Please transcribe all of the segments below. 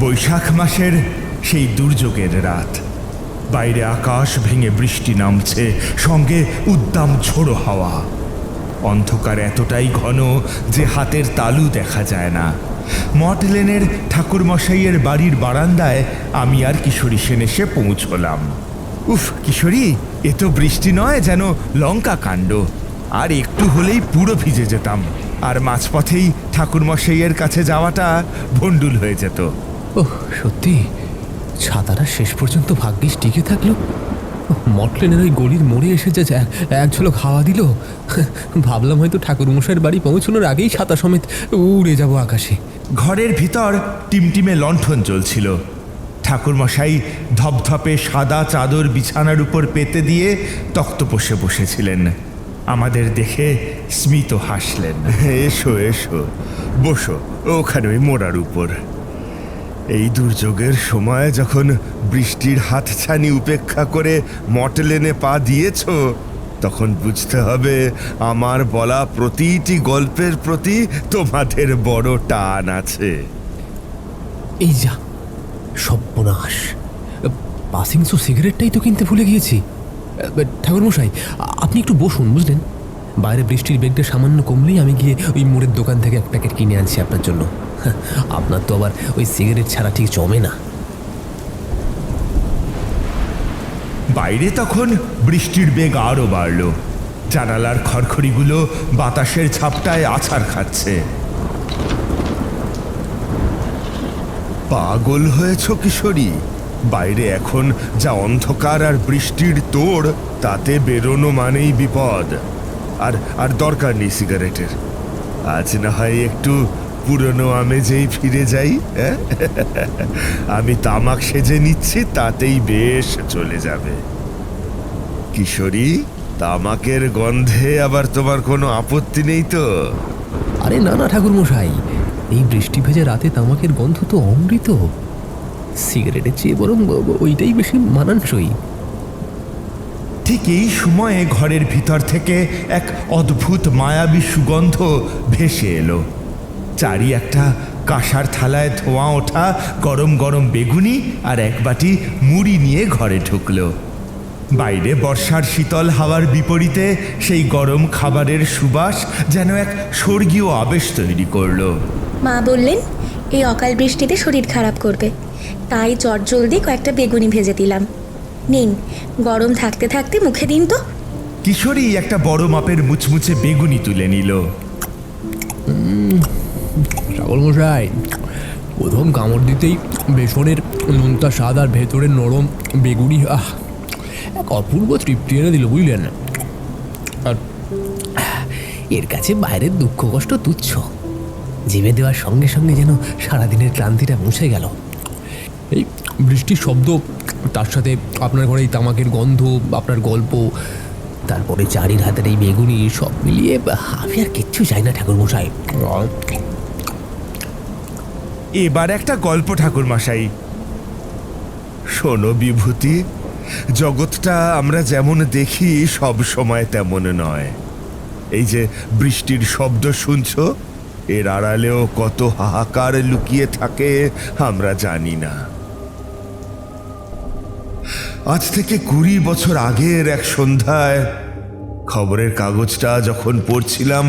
বৈশাখ মাসের সেই দুর্যোগের রাত। বাইরে আকাশ ভেঙে বৃষ্টি নামছে, সঙ্গে উদ্দাম ঝোড়ো হাওয়া। অন্ধকার এতটাই ঘন যে হাতের তালু দেখা যায় না। মঠ লেনের ঠাকুরমশাইয়ের বাড়ির বারান্দায় আমি আর কিশোরী সেন এসে পৌঁছলাম। উফ কিশোরী, এ তো বৃষ্টি নয়, যেন লঙ্কা কাণ্ড। আর একটু হলেই পুরো ভিজে যেতাম, আর মাঝপথেই ঠাকুরমশাইয়ের কাছে যাওয়াটা ভণ্ডুল হয়ে যেত। ওহ সত্যি, ছাতাটা শেষ পর্যন্ত ভাগ্যিস টিকে থাকলো। মটলেনের ওই গলির মোড়ে এসে যে এক ঝলক হাওয়া দিল, ভাবলাম হয়তো ঠাকুরমশাইয়ের বাড়ি পৌঁছানোর আগেই ছাতা সমেত উড়ে যাব আকাশে। ঘরের ভিতর টিমটিমে লণ্ঠন জ্বলছিল। ঠাকুরমশাই ধপধপে সাদা চাদর বিছানার উপর পেতে দিয়ে তক্তপোষে বসেছিলেন। আমাদের দেখে স্মিত হাসলেন। এসো এসো, বসো ওখানে ওই মোড়ার উপর। এই দুর্যোগের সময় যখন বৃষ্টির হাতছানি উপেক্ষা করে মটলেনে পা দিয়েছ, তখন বুঝতে হবে আমার বলা প্রতিটি গল্পের প্রতি তোমাদের বড় টান আছে। এই যা সর্বনাশ, পাসিংসো সিগারেটটাই তো কিনতে ভুলে গিয়েছি। ঠাকুরমশাই, আপনি একটু বসুন, বুঝলেন? বাইরে বৃষ্টির বেগটা সামান্য কমলেই আমি গিয়ে ওই মোড়ের দোকান থেকে এক প্যাকেট কিনে আনছি আপনার জন্য। আপনার তো আবার ওই সিগারেট ছাড়া ঠিক জমে না। বাইরে তখন বৃষ্টির বেগ আরও বাড়ল। জানালার খড়খড়িগুলো বাতাসের ঝাপটায় আছাড় খাচ্ছে। পাগল হয়েছ কিশোরী? বাইরে এখন যা অন্ধকার আর বৃষ্টির তোড়, তাতে বেরোনো মানেই বিপদ। আর আর দরকার নেই সিগারেটের। আজ না হয় একটু পুরনো আমেজেই ফিরে যাই। আমি তামাক সেজে নিচ্ছি, তাতেই বেশ চলে যাবে। কিশোরী, তামাকের গন্ধে আবার তোমার কোনো আপত্তি নেই তো? আরে না না ঠাকুরমশাই, এই বৃষ্টি ভেজা রাতে তামাকের গন্ধ তো অমৃত। সিগারেটের চেয়ে বরং ওইটাই বেশি মানানসই। ঠিক এই সময়ে ঘরের ভিতর থেকে এক অদ্ভুত মায়াবী সুগন্ধ ভেসে এলো। চারি একটা কাঁসার থালায় ধোঁয়া ওঠা গরম গরম বেগুনি আর এক বাটি মুড়ি নিয়ে ঘরে ঢুকলো। বাইরে বর্ষার শীতল হাওয়ার বিপরীতে সেই গরম খাবারের সুবাস যেন এক স্বর্গীয় আবেশ তৈরি করলো। মা বললেন এই অকাল বৃষ্টিতে শরীর খারাপ করবে, তাই চটজলদি কয়েকটা বেগুনি ভেজে দিলাম। নিন, গরম থাকতে থাকতে মুখে দিন তো। কিশোরী একটা বড় মাপের মুচমুচে বেগুনি তুলে নিল। ঠাকুরমশাই, প্রথম কামড় দিতেই বেসনের নুনটা স্বাদ আর ভেতরের নরম বেগুনি এক অপূর্ব তৃপ্তি এনে দিল, বুঝলেন? আর এর কাছে বাইরের দুঃখ কষ্ট তুচ্ছ। জিভে দেওয়ার সঙ্গে সঙ্গে যেন সারাদিনের ক্লান্তিটা মুছে গেল। এই বৃষ্টির শব্দ, তার সাথে আপনার ঘরে এই তামাকের গন্ধ, আপনার গল্প, তারপরে চারির হাতের এই বেগুনি, সব মিলিয়ে আমি আর কিচ্ছু চাই না ঠাকুরমশাই। এবার একটা গল্প ঠাকুরমশাই। শোনো বিভূতি, জগৎটা আমরা যেমন দেখি সব সময় তেমন নয়। এই যে বৃষ্টির শব্দ শুনছো, এর আড়ালেও কত হাহাকার লুকিয়ে থাকে আমরা জানি না। আজ থেকে 20 বছর আগের এক সন্ধ্যায় খবরের কাগজটা যখন পড়ছিলাম,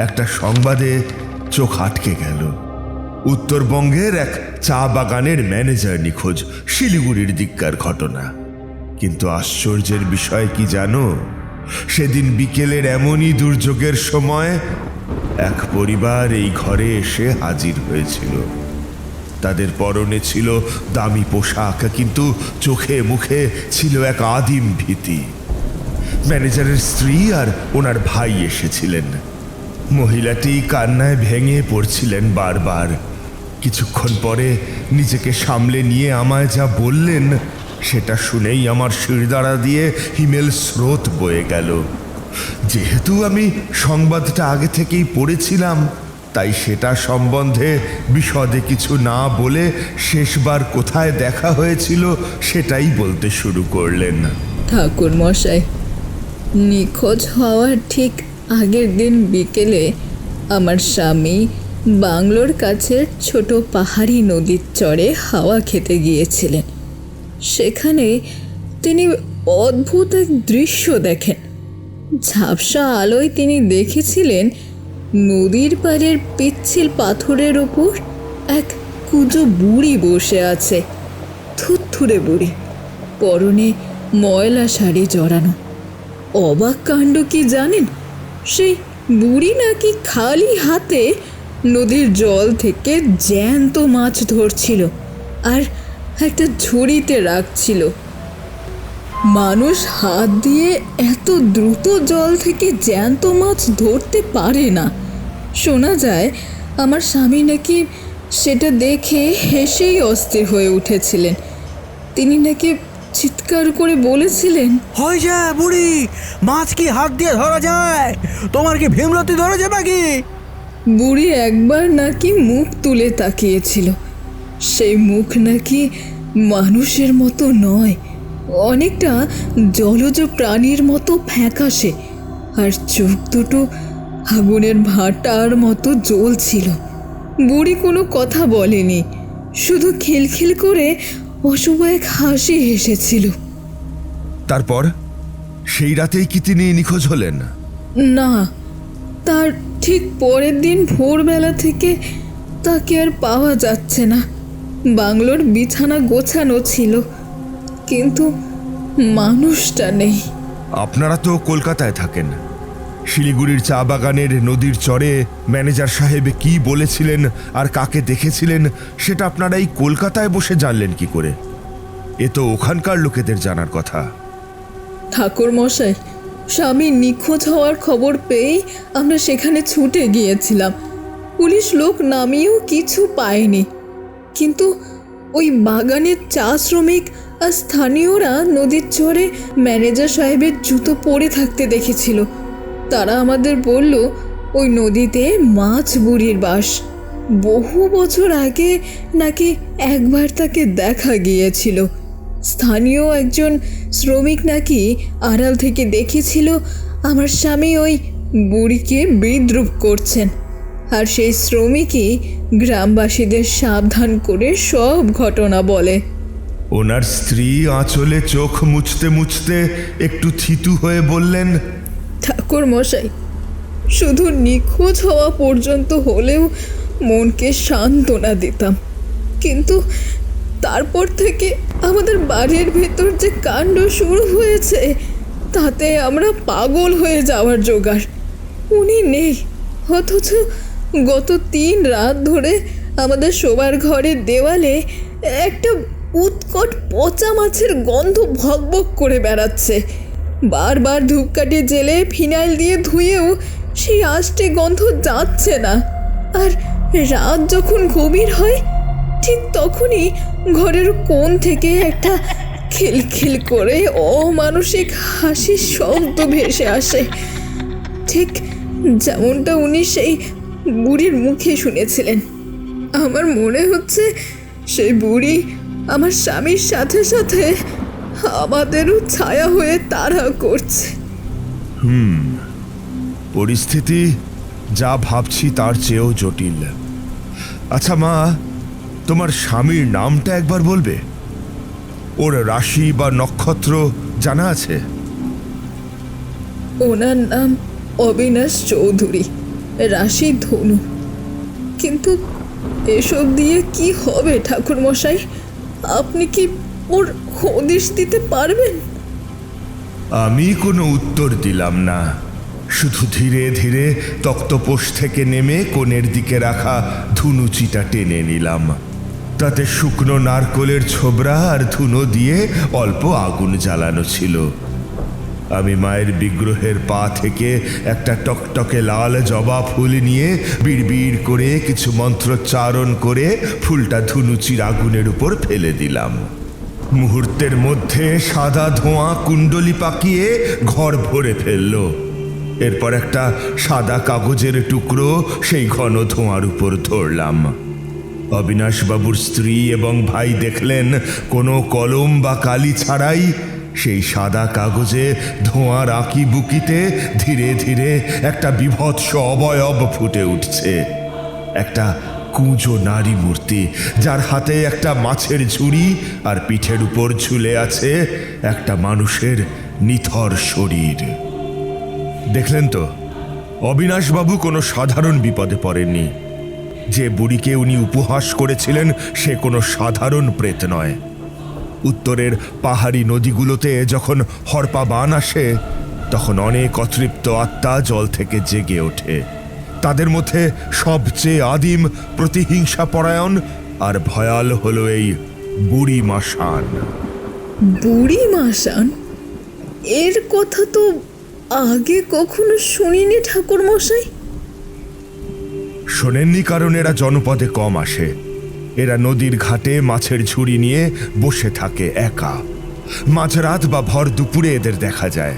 একটা সংবাদে চোখ আটকে গেল। উত্তরবঙ্গের এক চা বাগানের ম্যানেজার নিখোঁজ, শিলিগুড়ির দিককার ঘটনা। কিন্তু আশ্চর্যের বিষয় কি জানো? সেদিন বিকেলের এমনই দুর্যোগের সময় এক পরিবার এই ঘরে এসে হাজির হয়েছিল। তাদের পরনে ছিল দামি পোশাক, কিন্তু চোখে মুখে ছিল এক আদিম ভীতি। ম্যানেজারের স্ত্রী আর ওনার ভাই এসেছিলেন। মহিলাটি কান্নায় ভেঙে পড়ছিলেন বারবার। কিছুক্ষণ পরে নিজেকে সামলে নিয়ে আমায় যা বললেন, সেটা শুনেই আমার শিরদাঁড়া দিয়ে হিমেল স্রোত বয়ে গেল। যেহেতু আমি সংবাদটা আগে থেকেই পড়েছিলাম, তাই সেটা সম্বন্ধে বিশদে কিছু না বলে শেষবার কোথায় দেখা হয়েছিল সেটাই বলতে শুরু করলেন। ঠাকুর মশাই, নিখোঁজ হওয়ার ঠিক আগের দিন বিকেলে আমার স্বামী বাংলোর কাছের ছোট পাহাড়ি নদীর চরে হাওয়া খেতে গিয়েছিলেন। সেখানে তিনি অদ্ভুত এক দৃশ্য দেখেন। ঝাপসা আলোয় তিনি দেখেছিলেন নদীর পাড়ের পিচ্ছিল পাথরের ওপর এক কুঁজো বুড়ি বসে আছে। থুরথুরে বুড়ি, পরনে ময়লা শাড়ি জড়ানো। অবাক কাণ্ড কি জানেন, সেই বুড়ি নাকি খালি হাতে নদীর জল থেকে জ্যান্ত মাছ ধরছিল আর একটা ঝুড়িতে রাখছিল। মানুষ হাত দিয়ে এত দ্রুত জল থেকে জ্যান্ত মাছ ধরতে পারে না। শোনা যায় আমার স্বামী নাকি সেটা দেখে হেসেই অস্থির হয়ে উঠেছিলেন। তিনি নাকি চিৎকার করে বলেছিলেন, হয় যা বুড়ি, মাছ কি হাত দিয়ে ধরা যায়? তোমার কি ভীমরতি ধরেছে নাকি? বুড়ি একবার নাকি মুখ তুলে তাকিয়েছিল। সেই মুখ নাকি মানুষের মতো নয়, অনেকটা জলজ প্রাণীর মতো ফ্যাকাশে, আর চোখ দুটো আগুনের ভাটার মতো জ্বলছিল। বুড়ি কোনো কথা বলেনি, শুধু খিলখিল করে অশুভ এক হাসি হেসেছিল। তারপর সেই রাতেই কি তিনি নিখোঁজ হলেন? না, তার ঠিক পরের দিন ভোরবেলা থেকে তাকে আর পাওয়া যাচ্ছে না। বাংলোর বিছানা গোছানো ছিল, কিন্তু মানুষটা নেই। আপনারা তো কলকাতায় থাকেন। শিলিগুড়ির চা বাগানের নদীর চরে ম্যানেজার সাহেব কি বলেছিলেন আর কাকে দেখেছিলেন সেটা আপনারা এই কলকাতায় বসে জানলেন কি করে? এ তো ওখানকার লোকেদের জানার কথা। ঠাকুর মশাই, স্বামী নিখোঁজ হওয়ার খবর পেয়েই আমরা সেখানে ছুটে গিয়েছিলাম। পুলিশ লোক নামিয়েও কিছু পায়নি, কিন্তু ওই বাগানের চা শ্রমিক আর স্থানীয়রা নদীর চরে ম্যানেজার সাহেবের জুতো পরে থাকতে দেখেছিল। তারা আমাদের বলল ওই নদীতে মাছ বুড়ির বাস। বহু বছর আগে নাকি একবার তাকে দেখা গিয়েছিল। স্থানীয় একজন শ্রমিক নাকি আড়াল থেকে দেখেছিল আমার স্বামী ওই বুড়িকে বিদ্রূপ করছেন, আর সেই শ্রমিকই গ্রামবাসীদের সাবধান করে সব ঘটনা বলে। ওনার স্ত্রী আঁচলে চোখ মুছতে মুছতে একটু থিতু হয়ে বললেন, ঠাকুর মশাই, শুধু নিখোঁজ হওয়া পর্যন্ত হলেও মনকে সান্ত্বনা দিতাম, কিন্তু তারপর থেকে আমাদের বাড়ির ভেতর যে কাণ্ড শুরু হয়েছে তাতে আমরা পাগল হয়ে যাওয়ার জোগাড়। উনি নেই, অথচ গত 3 রাত ধরে আমাদের শোবার ঘরের দেওয়ালে একটা উৎকট পচা মাছের গন্ধ ভকভক করে বেড়াচ্ছে। বারবার ধূপকাঠি জেলে ফিনাইল দিয়ে ধুয়েও সেই আষ্টে গন্ধ যাচ্ছে না। আর রাত যখন গভীর হয় ঠিক তখনই ঘরের কোণ থেকে একটা খিলখিল করে অমানসিক হাসির শব্দ ভেসে আসে, ঠিক যেমনটা উনি সেই বুড়ির মুখে শুনেছিলেন। আমার মনে হচ্ছে সেই বুড়ি আমার স্বামীর সাথে সাথে আমাদেরও ছায়া হয়ে তাড়া করছে। পরিস্থিতি যা ভাবছি তার চেয়েও জটিল। আচ্ছা মা, তোমার স্বামীর নামটা একবার বলবে? ওর রাশি বা নক্ষত্র জানা আছে? ওনার নাম অবিনাশ চৌধুরী, রাশি ধনু। কিন্তু এসব দিয়ে কি হবে ঠাকুর মশাই? আপনি কি ওর হদিশ দিতে পারবেন? আমি কোনো উত্তর দিলাম না, শুধু ধীরে ধীরে তক্তপোষ থেকে নেমে কোণের দিকে রাখা ধুনুচিটা টেনে নিলাম। তাতে শুকনো নারকোলের ছোবড়া আর ধুনো দিয়ে অল্প আগুন জ্বালানো ছিল। আমি মায়ের বিগ্রহের পা থেকে একটা টকটকে লাল জবা ফুল নিয়ে বিড়বিড় করে কিছু মন্ত্রোচ্চারণ করে ফুলটা ধুনুচির আগুনের উপর ফেলে দিলাম। মুহূর্তের মধ্যে সাদা ধোঁয়া কুণ্ডলি পাকিয়ে ঘর ভরে ফেলল। এরপর একটা সাদা কাগজের টুকরো সেই ঘন ধোঁয়ার উপর ধরলাম। অবিনাশবাবুর স্ত্রী এবং ভাই দেখলেন কোনো কলম বা কালি ছাড়াই সেই সাদা কাগজে ধোঁয়ার আঁকি বুকিতে ধীরে ধীরে একটা বিভৎস অবয়ব ফুটে উঠছে। একটা কুঁজো নারী মূর্তি, যার হাতে একটা মাছের ঝুড়ি আর পিঠের উপর ঝুলে আছে একটা মানুষের নিথর শরীর। দেখলেন তো, অবিনাশবাবু কোনো সাধারণ বিপদে পড়েননি। যে বুড়িকে উনি উপহাস করেছিলেন সে কোনো সাধারণ প্রেত নয়। উত্তরের পাহাড়ি নদীগুলোতে যখন হরপা বান আসে, তখন অনেক অতৃপ্ত আত্মা জল থেকে জেগে ওঠে। তাদের মধ্যে সবচেয়ে আদিম, প্রতিহিংসা পরায়ণ আর ভয়াল হলো এই বুড়ি মাসান। বুড়ি মাসান? এর কথা তো আগে কখনো শুনিনি ঠাকুর মশাই। শোনেননি কারণ এরা জনপদে কম আসে। এরা নদীর ঘাটে মাছের ঝুড়ি নিয়ে বসে থাকে একা। মাঝরাত বা ভর দুপুরে এদের দেখা যায়।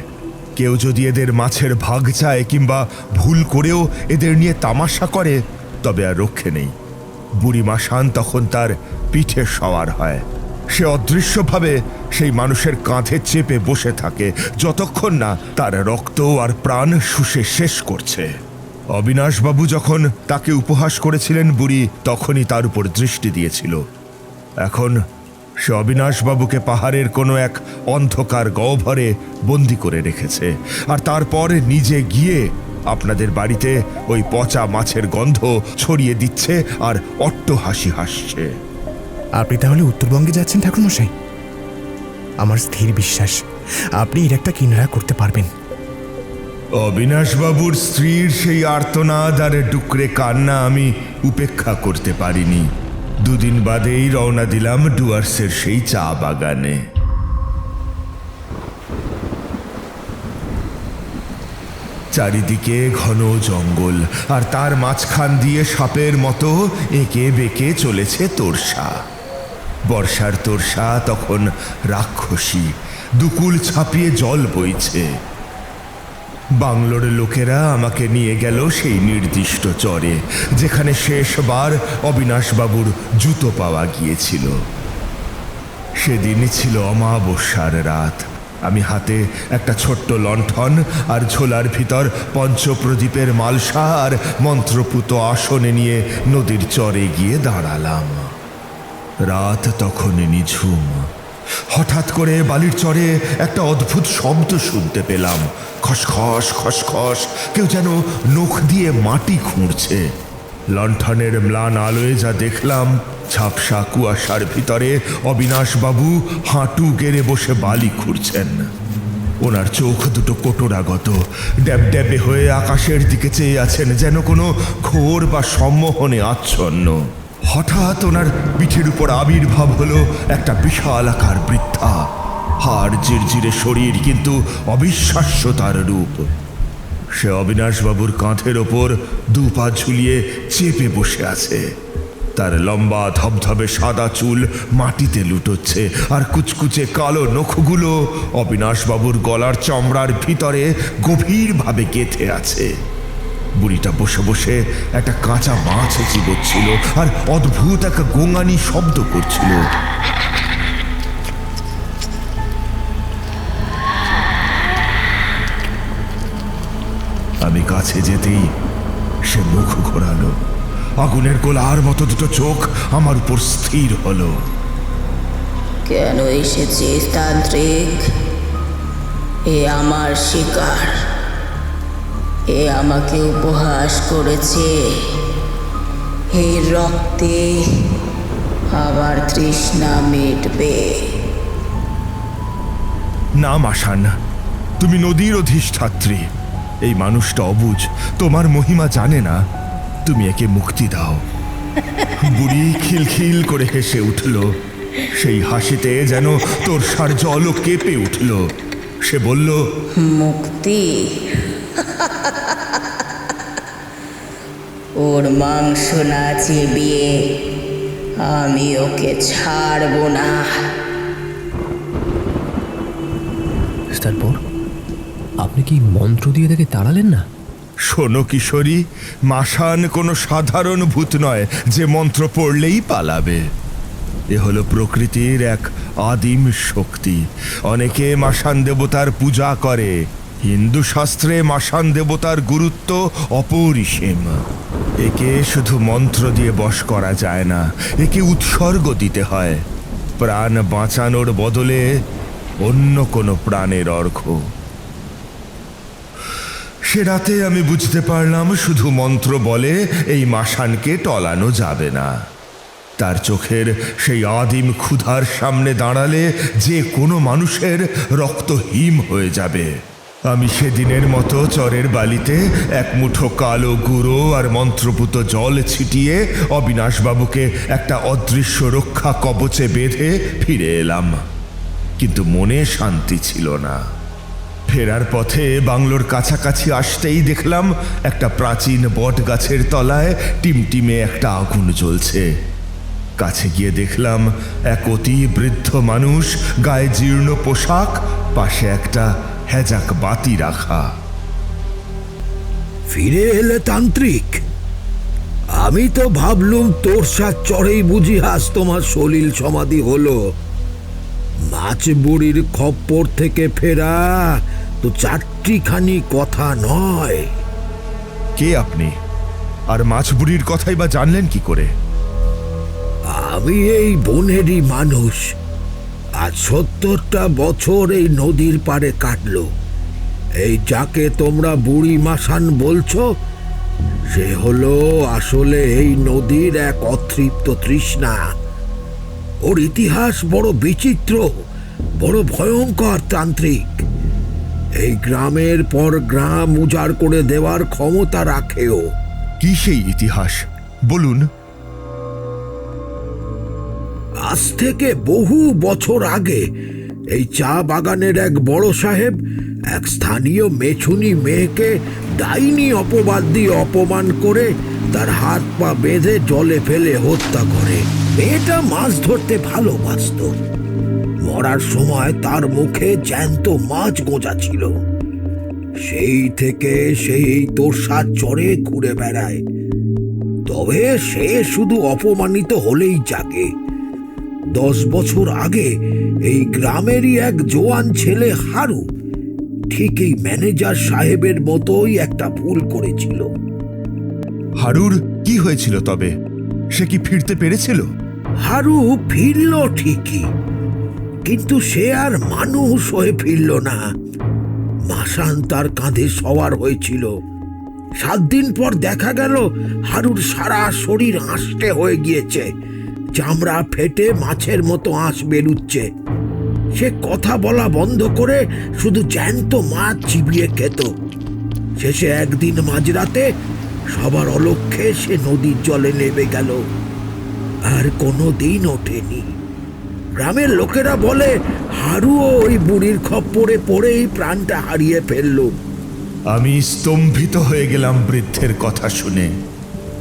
কেউ যদি এদের মাছের ভাগ চায় কিংবা ভুল করেও এদের নিয়ে তামাশা করে, তবে আর রক্ষে নেই। বুড়ি মাসান তখন তার পিঠে সওয়ার হয়। সে অদৃশ্যভাবে সেই মানুষের কাঁধে চেপে বসে থাকে যতক্ষণ না তার রক্ত আর প্রাণ শুষে শেষ করছে। অবিনাশবাবু যখন তাকে উপহাস করেছিলেন, বুড়ি তখনই তার উপর দৃষ্টি দিয়েছিল। এখন সে অবিনাশবাবুকে পাহাড়ের কোনো এক অন্ধকার গহ্বরে বন্দি করে রেখেছে, আর তারপর নিজে গিয়ে আপনাদের বাড়িতে ওই পচা মাছের গন্ধ ছড়িয়ে দিচ্ছে আর অট্টহাসি হাসছে। আপনি তাহলে উত্তরবঙ্গে যাচ্ছেন ঠাকুরমশাই? আমার স্থির বিশ্বাস আপনি এর একটা কিনারা করতে পারবেন। অবিনাশবাবুর স্ত্রীর সেই আর্তনাদ আর ডুকরে কান্না আমি উপেক্ষা করতে পারিনি। দুদিন বাদেই রওনা দিলাম ডুয়ার্সের সেই চা বাগানে। চারিদিকে ঘন জঙ্গল, আর তার মাঝখান দিয়ে সাপের মতো এঁকে বেঁকে চলেছে তোরসা। বর্ষার তোরসা তখন রাক্ষসী, দুকুল ছাপিয়ে জল বইছে। বাংলোর লোকেরা আমাকে নিয়ে গেল সেই নির্দিষ্ট চরে, যেখানে শেষবার অবিনাশবাবুর জুতো পাওয়া গিয়েছিল। সেদিনই ছিল অমাবস্যার রাত। আমি হাতে একটা ছোট্ট লণ্ঠন আর ঝোলার ভিতর পঞ্চপ্রদীপের মালসা আর মন্ত্রপুত আসনে নিয়ে নদীর চরে গিয়ে দাঁড়ালাম। রাত তখন নিঝুম। হঠাৎ করে বালির চরে একটা অদ্ভুত শব্দ শুনতে পেলাম। খসখস খসখস, কেউ যেন নখ দিয়ে মাটি খুঁড়ছে। লণ্ঠনের ম্লান আলোয় যা দেখলাম, ঝাপসা কুয়াশার ভিতরে অবিনাশবাবু হাঁটু গেড়ে বসে বালি খুঁড়ছেন। ওনার চোখ দুটো কোটরাগত, ড্যাবড্যাবে হয়ে আকাশের দিকে চেয়ে আছেন, যেন কোনো ঘোর বা সম্মোহনে আচ্ছন্ন। হঠাৎ ওনার পিঠের উপর আবির্ভাব হলো একটা বিশাল আকার বৃদ্ধা। হাড় জিরজিরে শরীর, কিন্তু অবিশ্বাস্য তার রূপ। সে অবিনাশবাবুর কাঁধের ওপর দু পা ঝুলিয়ে চেপে বসে আছে। তার লম্বা ধবধবে সাদা চুল মাটিতে লুটোচ্ছে, আর কুচকুচে কালো নখগুলো অবিনাশবাবুর গলার চামড়ার ভিতরে গভীরভাবে গেঁথে আছে। বুড়িটা বসে বসে একটা কাঁচা মাছ চিবোচ্ছিল আর অদ্ভুত একটা গোঙানি শব্দ করছিল। আমি কাছে যেতেই সে মুখ ঘোরালো। আগুনের গোলার মতো দুটো চোখ আমার উপর স্থির হলো। কেন এসেছিস তান্ত্রিক? এ আমার শিকার। এ আমাকে উপহাস করেছে। এই রক্তে আমার তৃষ্ণা মিটবে। না মাসান, তুমি নদীর অধিষ্ঠাত্রী। এই মানুষটা অবুঝ, তোমার মহিমা জানে না। তুমি একে মুক্তি দাও। বুড়ি খিলখিল করে হেসে উঠল। সেই হাসিতে যেন তোর সার জলও কেঁপে উঠল। সে বলল, মুক্তি? ওর মাংস না চিবিয়ে আমি ওকে ছাড়ব না। তারপর আপনি কি মন্ত্র দিয়ে তাকে তাড়ালেন না? শোনো কিশোরী, মাসান কোনো সাধারণ ভূত নয় যে মন্ত্র পড়লেই পালাবে। এ হলো প্রকৃতির এক আদিম শক্তি। অনেকে মাসান দেবতার পূজা করে, হিন্দু শাস্ত্রে মাসান দেবতার গুরুত্ব অপরিসীম। একে শুধু মন্ত্র দিয়ে বশ করা যায় না, একে উৎসর্গ দিতে হয়, প্রাণ বাঁচানোর বদলে অন্য কোনো প্রাণের অর্ঘ্য। সে রাতে আমি বুঝতে পারলাম শুধু মন্ত্র বলে এই মাসানকে টলানো যাবে না। তার চোখের সেই আদিম ক্ষুধার সামনে দাঁড়ালে যে কোনো মানুষের রক্ত হিম হয়ে যাবে। আমি সেদিনের মতো চরের বালিতে এক মুঠো কালো গুঁড়ো আর মন্ত্রপুত জল ছিটিয়ে অবিনাশবাবুকে একটা অদৃশ্য রক্ষা কবচে বেঁধে ফিরে এলাম, কিন্তু মনে শান্তি ছিল না। ফেরার পথে বাংলোর কাছাকাছি আসতেই দেখলাম একটা প্রাচীন বট গাছের তলায় টিমটিমে একটা আগুন জ্বলছে। কাছে গিয়ে দেখলাম এক অতি বৃদ্ধ মানুষ, গায়ে জীর্ণ পোশাক, পাশে একটা হেজাক বাতি রাখা। ফিরে এলে তান্ত্রিক? আমি তো ভাবলুম তোর সাথ চড়েই বুঝি আজ তোমার সলিল সমাধি হলো। মাছ বুড়ির খপ্পর থেকে ফেরা তো চারটিখানি কথা নয়। কে আপনি, আর মাছবুড়ির কথাই বা জানলেন কি করে? আমি এই বনেরই মানুষ। আজ ৭০টা বছর এই নদীর পাড়ে কাটলো। এই যাকে তোমরা বুড়ি মাসান বলছো, সে হলো আসলে এই নদীর এক অতৃপ্ত তৃষ্ণা। ওর ইতিহাস বড় বিচিত্র, বড় ভয়ঙ্কর তান্ত্রিক। এই গ্রামের পর গ্রাম উজাড় করে দেওয়ার ক্ষমতা রাখে ও। কি সেই ইতিহাস বলুন। আজ থেকে বহু বছর আগে এই চা বাগানের এক বড় সাহেব এক স্থানীয় মেছুনি মেয়েকে ডাইনি অপবাদ দিয়ে অপমান করে তার হাত পা বেঁধে জলে ফেলে হত্যা করে। মেয়েটা মাছ ধরতে ভালোবাসত। মরার সময় তার মুখে জ্যান্ত মাছ গোজা ছিল। সেই থেকে সেই তোর সাত চড়ে ঘুরে বেড়ায়। তবে সে শুধু অপমানিত হলেই জাগে। 10 বছর আগে এই গ্রামেরই এক জোয়ান ছেলে হারু ঠিক এই ম্যানেজার সাহেবের মতোই একটা ভুল করেছিল। হারুর কি হয়েছিল তবে? সে কি ফিরতে পেরেছিল? হারু ফিরল ঠিকই, কিন্তু সে আর মানুষ হয়ে ফিরল না। মাসান তার কাঁধে সওয়ার হয়েছিল। 7 দিন পর দেখা গেল হারুর সারা শরীর আঁশটে হয়ে গিয়েছে, চামড়া ফেটে মাছের মতো আঁশ বেরুচ্ছে। সে কথা বলা বন্ধ করে শুধু জ্যান্ত মাছ চিবিয়ে খেত। শেষে একদিন মাঝরাতে সবার অলক্ষ্যে সে নদীর জলে নেমে গেল, আর কোনো দিন ওঠেনি। গ্রামের লোকেরা বলে হারুও ওই বুড়ির খপ্পরে পড়েই প্রাণটা হারিয়ে ফেলল। আমি স্তম্ভিত হয়ে গেলাম বৃদ্ধের কথা শুনে।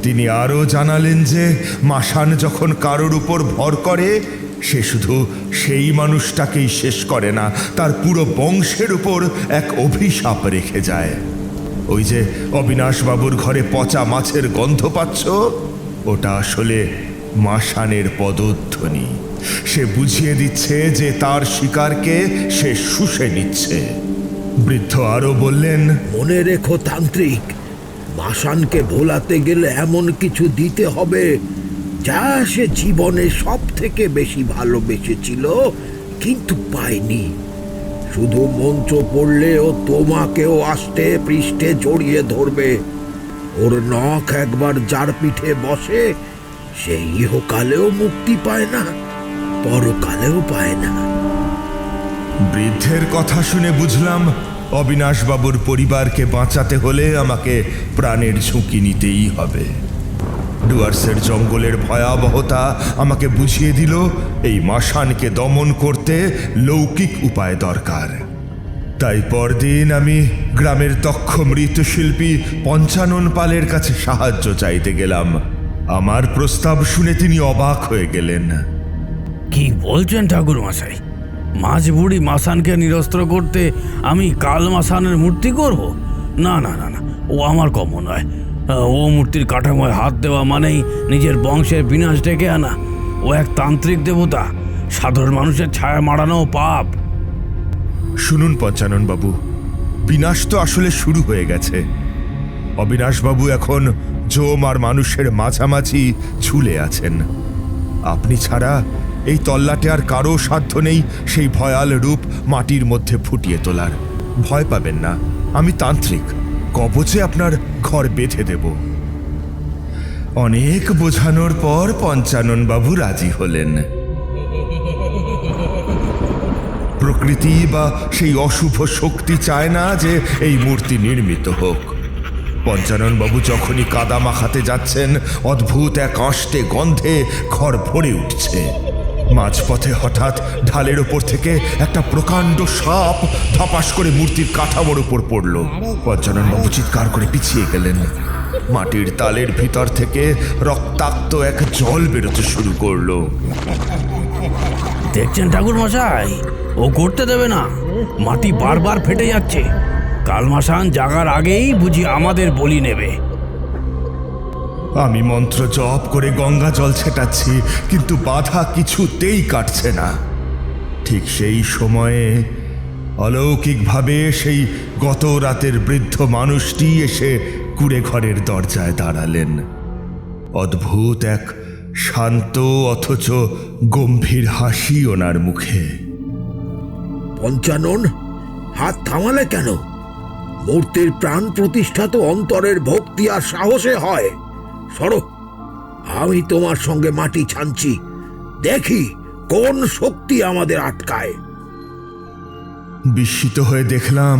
তিনি আরও জানালেন যে মাসান যখন কারোর উপর ভর করে, সে শুধু সেই মানুষটাকেই শেষ করে না, তার পুরো বংশের উপর এক অভিশাপ রেখে যায়। ওই যে অবিনাশবাবুর ঘরে পচা মাছের গন্ধ পাচ্ছ, ওটা আসলে মাসানের পদধ্বনি। সে বুঝিয়ে দিচ্ছে যে তার শিকারকে সে শুষে নিচ্ছে। বৃদ্ধ আরও বললেন, মনে রেখো তান্ত্রিক, মাসানকে ভোলাতে গেলে এমন কিছু দিতে হবে যা সে জীবনে সব থেকে বেশি ভালোবেসেছিল কিন্তু পায়নি। শুধু মন্ত্র পড়লে ও তোমাকেও আস্তে পৃষ্ঠে জড়িয়ে ধরবে। ওর নখ একবার যার পিঠে বসে, সে ইহকালেও মুক্তি পায় না, পরকালেও পায় না। বৃদ্ধের কথা শুনে বুঝলাম অবিনাশবাবুর পরিবারকে বাঁচাতে হলে আমাকে প্রাণের ঝুঁকি নিতেই হবে। ডুয়ার্সের জঙ্গলের ভয়াবহতা আমাকে বুঝিয়ে দিল এই মাসানকে দমন করতে লৌকিক উপায় দরকার। তাই পরদিন আমি গ্রামের দক্ষ মৃৎশিল্পী পঞ্চানন পালের কাছে সাহায্য চাইতে গেলাম। আমার প্রস্তাব শুনে তিনি অবাক হয়ে গেলেন। কি বলছেন ঠাকুর মশাই? মাছ বুড়ি মাসানকে নিরস্ত্র করতে আমি কাল মাসানের মূর্তি করব? না না না না, ও আমার কর্ম নয়। ও মূর্তির কাঠামোয় হাত দেওয়া মানেই নিজের বংশের বিনাশ ডেকে আনা। ও এক তান্ত্রিক দেবতা, সাধারণ মানুষের ছায়া মারানো পাপ। শুনুন পঞ্চানন বাবু, বিনাশ তো আসলে শুরু হয়ে গেছে। অবিনাশবাবু এখন জম আর মানুষের মাঝামাঝি ঝুলে আছেন। আপনি ছাড়া এই তল্লাটে আর কারো সাধ্য নেই সেই ভয়াল রূপ মাটির মধ্যে ফুটিয়ে তোলার। ভয় পাবেন না, আমি তান্ত্রিক, কবচে আপনার ঘর বেঁধে দেব। অনেক বোঝানোর পর পঞ্চাননবাবু রাজি হলেন। প্রকৃতি বা সেই অশুভ শক্তি চায় না যে এই মূর্তি নির্মিত হোক। পঞ্চাননবাবু যখনই কাদা মাখাতে যাচ্ছেন, অদ্ভুত এক আষ্টে গন্ধে ঘর ভরে উঠছে। মাঝপথে হঠাৎ ঢালের ওপর থেকে একটা প্রকাণ্ড সাপ ধপাস করে মূর্তির কাঠামোর উপর পড়ল। পঞ্চাননবাবু চিৎকার করে পিছিয়ে গেলেন। মাটির তালের ভিতর থেকে রক্তাক্ত এক জল বেরোতে শুরু করলো। দেখছেন ঠাকুর মশাই, ও করতে দেবে না, মাটি বারবার ফেটে যাচ্ছে। কালমাসান জাগার আগেই বুঝি আমাদের বলি নেবে। আমি মন্ত্র জপ করে গঙ্গা জল ছেটাচ্ছি, কিন্তু বাধা কিছুতেই কাটছে না। ঠিক সেই সময়ে অলৌকিকভাবে সেই গত রাতের বৃদ্ধ মানুষটি এসে কুড়ে ঘরের দরজায় দাঁড়ালেন। অদ্ভুত এক শান্ত অথচ গম্ভীর হাসি ওনার মুখে। পঞ্চানন, হাত থামালে কেন? মূর্তির প্রাণ প্রতিষ্ঠা তো অন্তরের ভক্তি আর সাহসে হয়। সরো, আমি তোমার সঙ্গে মাটি ছানছি, দেখি কোন শক্তি আমাদের আটকায়। বিস্মিত হয়ে দেখলাম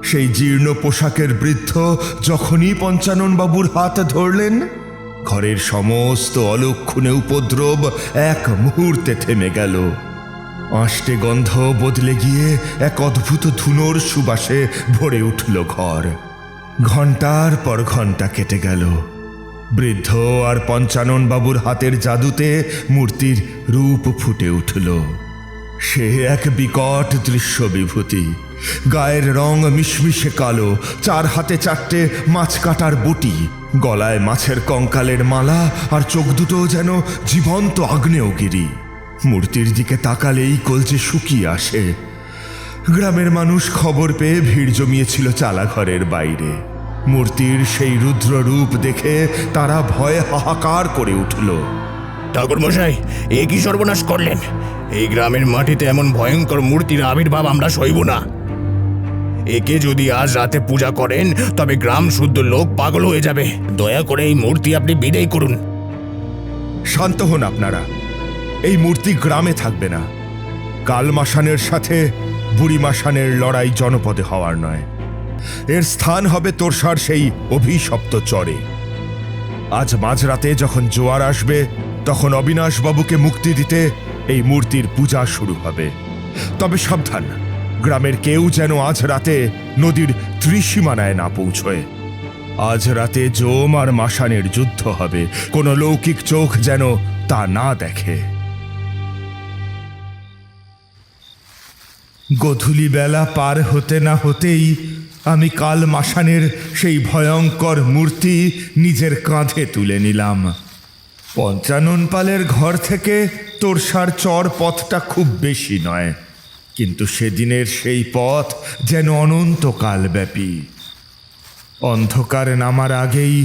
সেই জীর্ণ পোশাকের বৃদ্ধ যখনই পঞ্চাননবাবুর হাত ধরলেন, ঘরের সমস্ত অলক্ষণে উপদ্রব এক মুহূর্তে থেমে গেল। আষ্টে গন্ধ বদলে গিয়ে এক অদ্ভুত ধুনোর সুবাসে ভরে উঠল ঘর। ঘন্টার পর ঘন্টা কেটে গেল। বৃদ্ধ আর পঞ্চাননবাবুর হাতের জাদুতে মূর্তির রূপ ফুটে উঠল। সে এক বিকট দৃশ্য বিভূতি। গায়ের রং মিশমিশে কালো, চার হাতে চারটে মাছ কাটার বটি, গলায় মাছের কঙ্কালের মালা, আর চোখ দুটো যেন জীবন্ত আগ্নেয়গিরি। মূর্তির দিকে তাকালেই কলজে শুকিয়ে আসে। গ্রামের মানুষ খবর পেয়ে ভিড় জমিয়েছিল চালাঘরের বাইরে। মূর্তির সেই রুদ্র রূপ দেখে তারা ভয়ে হাহাকার করে উঠল। ঠাকুর মশাই, এ কি সর্বনাশ করলেন? এই গ্রামের মাটিতে এমন ভয়ঙ্কর মূর্তির আবির্ভাব আমরা সইব না। একে যদি আজ রাতে পূজা করেন তবে গ্রাম শুদ্ধ লোক পাগল হয়ে যাবে। দয়া করে এই মূর্তি আপনি বিদায় করুন। শান্ত হন আপনারা, এই মূর্তি গ্রামে থাকবে না। কালমাসানের সাথে বুড়িমাসানের লড়াই জনপদে হওয়ার নয়, এর স্থান হবে তোরসার সেই অভিশপ্ত চরে। আজ মাঝরাতে যখন জোয়ার আসবে, তখন অবিনাশবাবুকে মুক্তি দিতে এই মূর্তির পূজা শুরু হবে। তবে সাবধান, গ্রামের কেউ যেন আজ রাতে নদীর ত্রিসীমানায় না পৌঁছয়। আজ রাতে জম আর মাসানের যুদ্ধ হবে, কোনো লৌকিক চোখ যেন তা না দেখে। গধূলি বেলা পার হতে না হতেই আমি কাল মাসানের সেই ভয়ঙ্কর মূর্তি নিজের কাঁধে তুলে নিলাম। পঞ্চানন পালের ঘর থেকে তোরসার চর পথটা খুব বেশি নয়, কিন্তু সেদিনের সেই পথ যেন অনন্তকাল ব্যাপী। অন্ধকার নামার আগেই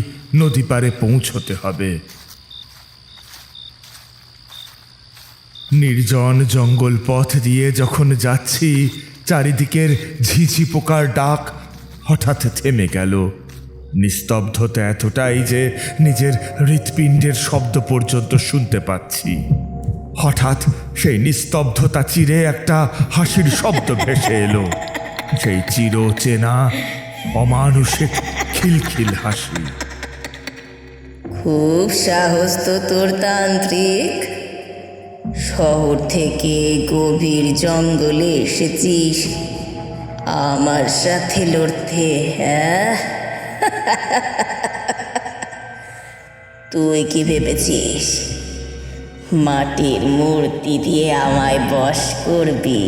নদী পারে পৌঁছতে হবে। নির্জন জঙ্গল পথ দিয়ে যখন যাচ্ছি, চারিদিকের ঝিঝি পোকার ডাক হঠাৎ থেমে গেল। নিস্তব্ধতা এতটাই যে নিজের হৃৎপিণ্ডের শব্দ পর্যন্ত শুনতে পাচ্ছি। হঠাৎ সেই নিস্তব্ধতা চিরে একটা হাসির শব্দ ভেসে এলো, সেই চির চেনা অমানুষিক খিলখিল হাসি। খুব সাহস তো তোর তান্ত্রিক। শহর থেকে গভীর জঙ্গলে এসেছিস আমার সাথে লড়তে, হ্যাঁ? তুই কি ভেবেছিস মাটির মূর্তি দিয়ে আমায় বশ করবি?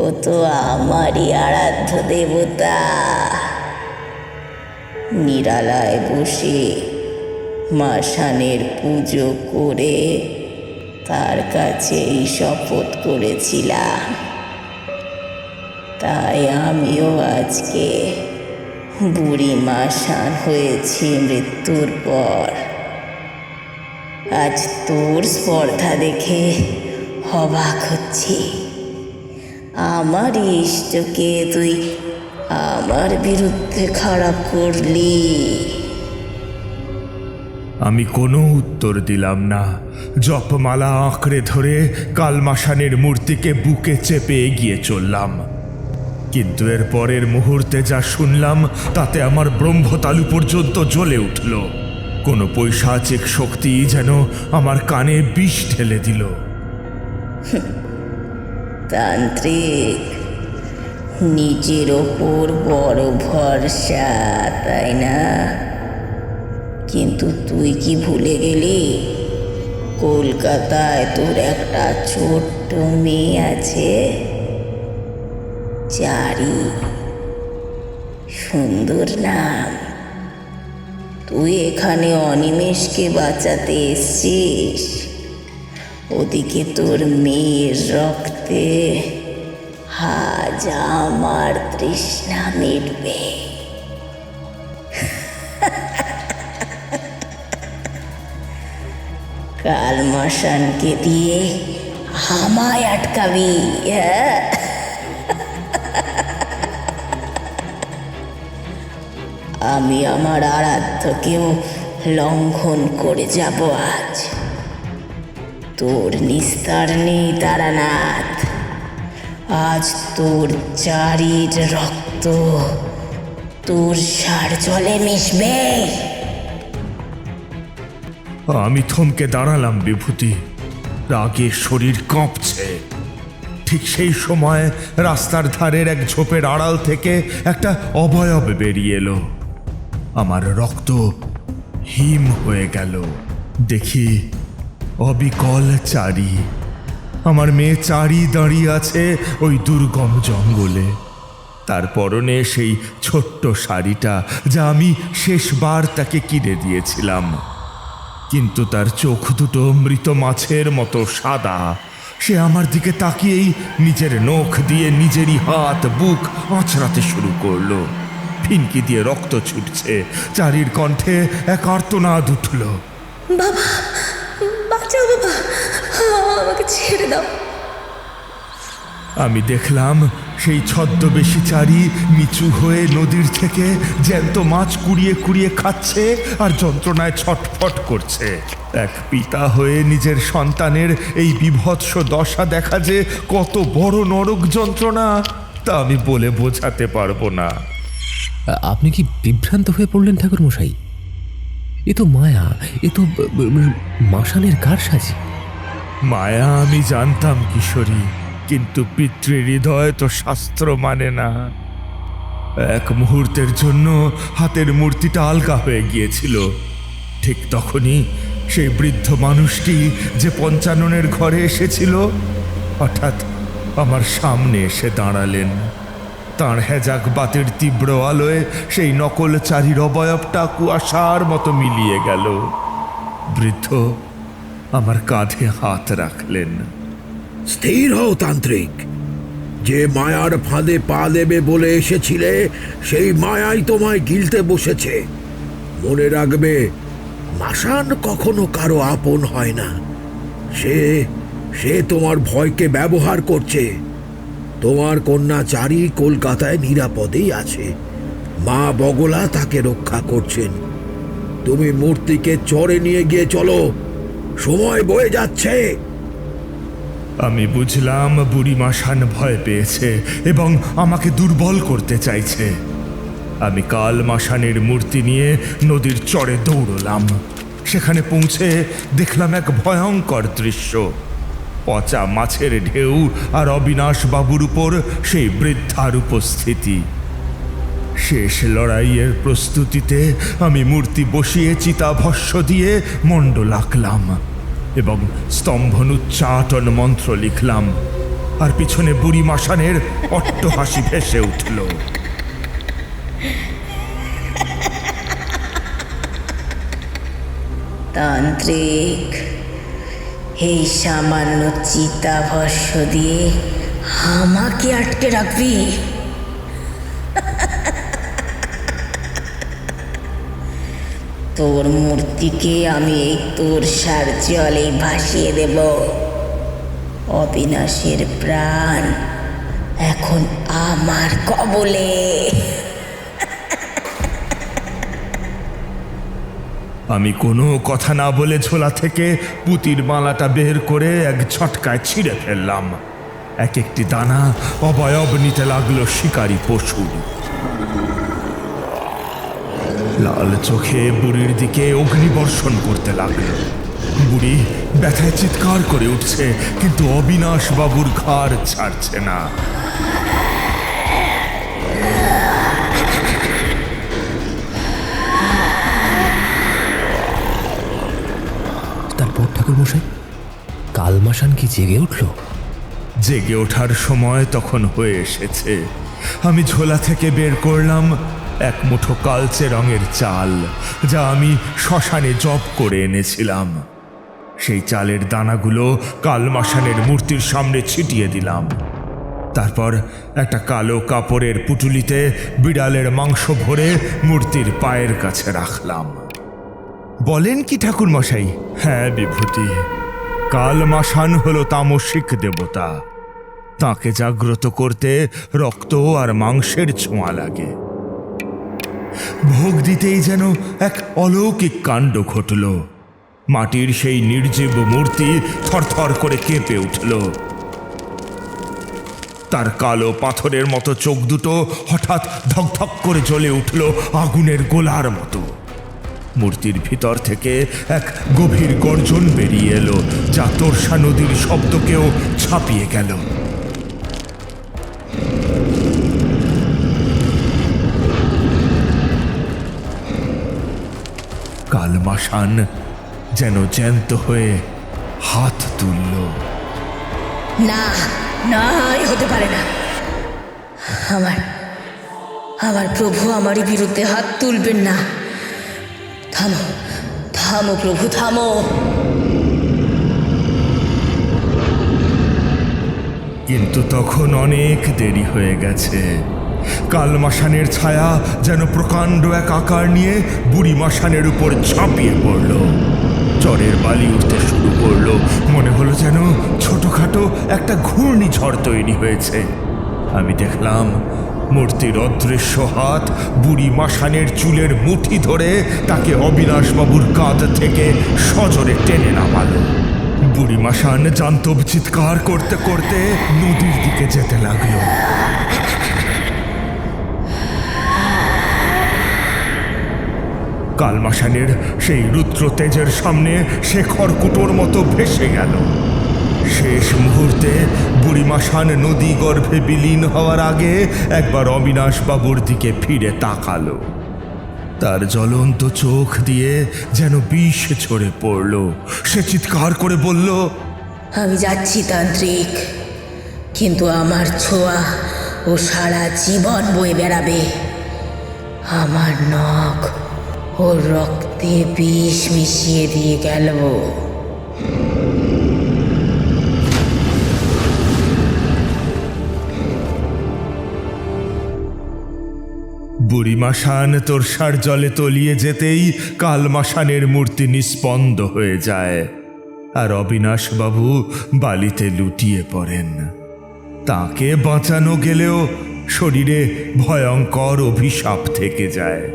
ও তো আমারই আরাধ্য দেবতা। নিরালায় বসে মাসানের পুজো করে তার কাছেই শপথ করেছিলাম, তাই আমিও আজকে বুড়ি মাসান হয়েছি মৃত্যুর পর। আজ তোর স্পর্ধা দেখে অবাক হচ্ছি। আমার ইষ্টকে তুই আমার বিরুদ্ধে খারাপ করলি। আমি কোনো উত্তর দিলাম না। জপমালা আঁকড়ে ধরে কালমাসানের মূর্তিকে বুকে চেপে এগিয়ে চললাম। কিন্তু এর পরের মুহূর্তে যা শুনলাম তাতে আমার ব্রহ্মতালু পর্যন্ত জ্বলে উঠল। কোনো পৈশাচিক শক্তি যেন আমার কানে বিষ ঢেলে দিল। তান্ত্রিক, নিজের ওপর বড় ভরসা, তাই না? কিন্তু তুই কি ভুলে গেলি কলকাতায় তোর একটা ছোট্ট মেয়ে আছে, চারি? সুন্দর নাম। তুই এখানে অনিমেষকে বাঁচাতে এসছিস, ওদিকে তোর মেয়ের রক্তে আজ আমার তৃষ্ণা মিটবে। কালমাসানকে দিয়ে আমায় আটকাবি, হ্যাঁ? আমি আমার আরাধ্যকেও লঙ্ঘন করে যাব আজ। তোর নিস্তার নেই তারানাথ। আজ তোর চারির রক্ত তোর সার জলে মিশবে। আমি থমকে দাঁড়ালাম বিভূতি। রাগে শরীর কাঁপছে। ঠিক সেই সময় রাস্তার ধারের এক ঝোপের আড়াল থেকে একটা অবয়ব বেরিয়ে এলো। আমার রক্ত হিম হয়ে গেল। দেখি অবিকল চারি। আমার মেয়ে চারি দাঁড়িয়ে আছে ওই দুর্গম জঙ্গলে। তার পরনে সেই ছোট্ট শাড়িটা যা আমি শেষবার তাকে কিনে দিয়েছিলাম। কিন্তু তার চোখ দুটো মৃত মাছের মতো সাদা। সে আমার দিকে তাকিয়েই নিজের নখ দিয়ে নিজেরই হাত বুক আঁচড়াতে শুরু করলো। ফিনকি দিয়ে রক্ত ছুটছে। চারির কণ্ঠে এক আর্তনাদ উঠল। বাবা, বাঁচাও বাবা, আমাকে ছেড়ে দাও। আমি দেখলাম সেই ছদ্মবেশী চারি নিচু হয়ে নদীর থেকে জ্যান্ত মাছ কুড়িয়ে কুড়িয়ে খাচ্ছে আর যন্ত্রণায় ছটফট করছে। এক পিতা হয়ে নিজের সন্তানের এই বিভৎস দশা দেখা যে কত বড় নরক যন্ত্রণা তা আমি বলে বোঝাতে পারবো না। আপনি কি বিভ্রান্ত হয়ে পড়লেন ঠাকুর মশাই? এ তো মায়া, এ তো মাসানের কারসাজি। মায়া আমি জানতাম কিশোরী, কিন্তু পিতৃহৃদয় তো শাস্ত্র মানে না। এক মুহূর্তের জন্য হাতের মূর্তিটা আলগা হয়ে গিয়েছিল। ঠিক তখনই সেই বৃদ্ধ মানুষটি যে পঞ্চাননের ঘরে এসেছিল হঠাৎ আমার সামনে এসে দাঁড়ালেন। তাঁর হেজাক বাতের তীব্র আলোয় সেই নকল চারির অবয়বটা কুয়াশার মতো মিলিয়ে গেল। বৃদ্ধ আমার কাঁধে হাত রাখলেন। স্থির হও তান্ত্রিক। যে মায়ার ফাঁদে পা দেবে বলে এসেছিলে সেই মায়াই তোমায় গিলতে বসেছে। মনে রাখবে, মাসান কখনো কারো আপন হয় না। সে তোমার ভয়কে ব্যবহার করছে। তোমার কন্যা চারি কলকাতায় নিরাপদেই আছে। মা বগলা তাকে রক্ষা করছেন। তুমি মূর্তিকে চরে নিয়ে গিয়ে চলো, সময় বয়ে যাচ্ছে। আমি বুঝলাম বুড়ি মাসান ভয় পেয়েছে এবং আমাকে দুর্বল করতে চাইছে। আমি কাল মাসানের মূর্তি নিয়ে নদীর চরে দৌড়লাম। সেখানে পৌঁছে দেখলাম এক ভয়ঙ্কর দৃশ্য। পচা মাছের ঢেউ আর অবিনাশ বাবুর উপর সেই বৃদ্ধার উপস্থিতি। শেষ লড়াইয়ের প্রস্তুতিতে আমি মূর্তি বসিয়ে চিতাভস্য দিয়ে মণ্ডল আঁকলাম এবং স্তম্ভনুচ্চাটন মন্ত্র লিখলাম। আর পিছনে বুড়ি মাসানের অট্টহাসি ভেসে উঠল। তান্ত্রিক, এই সামান্য চিতাভস্য দিয়ে আমাকে আটকে রাখবি? তোর মূর্তিকে আমি এই তোরসার জলে ভাসিয়ে দেব। অবিনাশের প্রাণ এখন আমার কবলে। আমি কোনো কথা না বলে ঝোলা থেকে পুতির মালাটা বের করে এক ঝটকায় ছিঁড়ে ফেললাম। এক একটি দানা অবয়ব নিতে লাগলো শিকারী পশু। লাল চোখে বুড়ির দিকে অগ্নিবর্ষণ করতে লাগলো। বুড়ি ব্যথায় চিৎকার করে উঠছে, কিন্তু অবিনাশ বাবুর ঘাড় ছাড়ছে না। তারপর ঠাকুরমশাই, কালমাসান কি জেগে উঠল? জেগে ওঠার সময় তখন হয়ে এসেছে। আমি ঝোলা থেকে বের করলাম এক মুঠো কালচে রঙের চাল, যা আমি শ্মশানে জপ করে এনেছিলাম। সেই চালের দানাগুলো কালমাসানের মূর্তির সামনে ছিটিয়ে দিলাম। তারপর একটা কালো কাপড়ের পুটুলিতে বিড়ালের মাংস ভরে মূর্তির পায়ের কাছে রাখলাম। বলেন কি ঠাকুর মশাই? হ্যাঁ বিভূতি, কালমাসান হলো তামসিক দেবতা। তাকে জাগ্রত করতে রক্ত আর মাংসের ছোঁয়া লাগে। ভোগ দিতেই যেন এক অলৌকিক কাণ্ড ঘটল। মাটির সেই নির্জীব মূর্তি থরথর করে কেঁপে উঠল। তার কালো পাথরের মতো চোখ দুটো হঠাৎ ধকধক করে জ্বলে উঠল আগুনের গোলার মতো। মূর্তির ভিতর থেকে এক গভীর গর্জন বেরিয়ে এলো, যা তোরসা নদীর শব্দকেও ছাপিয়ে গেল। কালমাসান যেন জ্যান্ত হয়ে হাত তুলল। না না, এ হতে পারে না। আমার প্রভু আমারই বিরুদ্ধে হাত তুলবেন না। থামো থামো প্রভু, থামো। কিন্তু তখন অনেক দেরি হয়ে গেছে। কালমাসানের ছায়া যেন প্রকাণ্ড এক আকার নিয়ে বুড়ি মাসানের উপর ঝাঁপিয়ে পড়ল। জ্বরের বালি উঠতে শুরু করলো। মনে হলো যেন ছোটখাটো একটা ঘূর্ণিঝড় তৈরি হয়েছে। আমি দেখলাম মূর্তির অদৃশ্য হাত বুড়ি মাসানের চুলের মুঠি ধরে তাকে অবিনাশবাবুর কাঁধ থেকে সজোরে টেনে নামালো। বুড়ি মাসান জান্তব চিৎকার করতে করতে নদীর দিকে যেতে লাগলো। কালমাসানের সেই রুদ্র তেজের সামনে সে খড়কুটোর মতো ভেসে গেল। শেষ মুহূর্তে বুড়িমাসান নদী গর্ভে বিলীন হওয়ার আগে একবার অবিনাশবাবুর দিকে ফিরে তাকালো। তার জ্বলন্ত চোখ দিয়ে যেন বিষ ঝরে পড়ল। সে চিৎকার করে বলল, আমি যাচ্ছি তান্ত্রিক, কিন্তু আমার ছোঁয়া ও সারা জীবন বয়ে বেড়াবে। আমার নখ ও রক্তে বিষ মিশিয়ে দিয়ে গেল। বুড়িমাসান তোরসার জলে তলিয়ে যেতেই কালমাসানের মূর্তি নিস্পন্দ হয়ে যায়, আর অবিনাশবাবু বালিতে লুটিয়ে পড়েন। তাকে বাঁচানো গেলেও শরীরে ভয়ঙ্কর অভিশাপ থেকে যায়।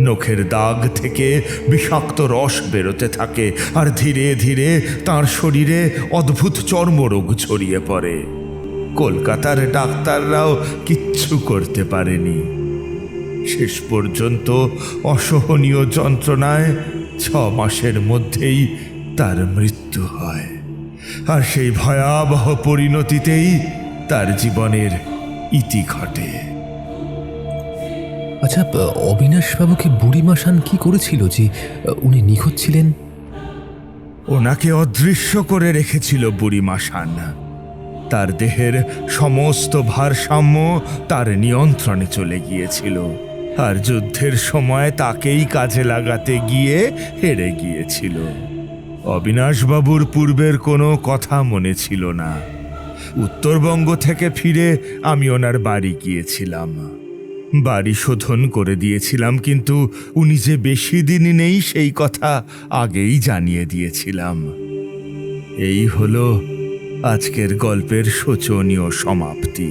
নখের দাগ থেকে বিষাক্ত রস বেরোতে থাকে, আর ধীরে ধীরে তার শরীরে অদ্ভুত চর্মরোগ ছড়িয়ে পড়ে। কলকাতার ডাক্তাররাও কিচ্ছু করতে পারেনি। শেষ পর্যন্ত অসহনীয় যন্ত্রণায় 6 মাসের মধ্যেই তার মৃত্যু হয়। আর সেই ভয়াবহ পরিণতিতেই তার জীবনের ইতি ঘটে। আচ্ছা, অবিনাশবাবুকে বুড়িমাসান কি করেছিল যে উনি নিখোঁজ ছিলেন? ওনাকে অদৃশ্য করে রেখেছিল বুড়িমাসান। তার দেহের সমস্ত ভারসাম্য তার নিয়ন্ত্রণে চলে গিয়েছিল, আর যুদ্ধের সময় তাকেই কাজে লাগাতে গিয়ে হেরে গিয়েছিল। অবিনাশবাবুর পূর্বের কোনো কথা মনে ছিল না। উত্তরবঙ্গ থেকে ফিরে আমি ওনার বাড়ি গিয়েছিলাম। বাড়ি শোধন করে দিয়েছিলাম, কিন্তু উনি যে বেশি দিন নেই সেই কথা আগেই জানিয়ে দিয়েছিলাম। এই হলো আজকের গল্পের শোচনীয় সমাপ্তি।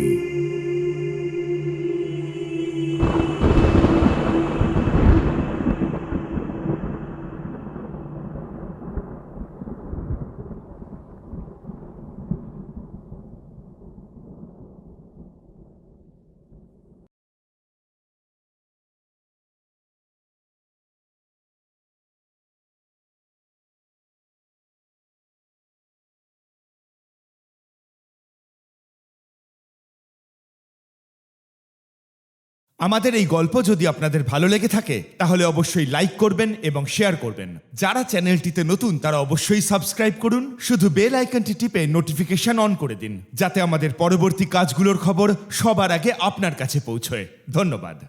আমাদের এই গল্প যদি আপনাদের ভালো লেগে থাকে তাহলে অবশ্যই লাইক করবেন এবং শেয়ার করবেন। যারা চ্যানেলটিতে নতুন তারা অবশ্যই সাবস্ক্রাইব করুন। শুধু বেল আইকনটি টিপে নোটিফিকেশন অন করে দিন, যাতে আমাদের পরবর্তী কাজগুলোর খবর সবার আগে আপনার কাছে পৌঁছয়। ধন্যবাদ।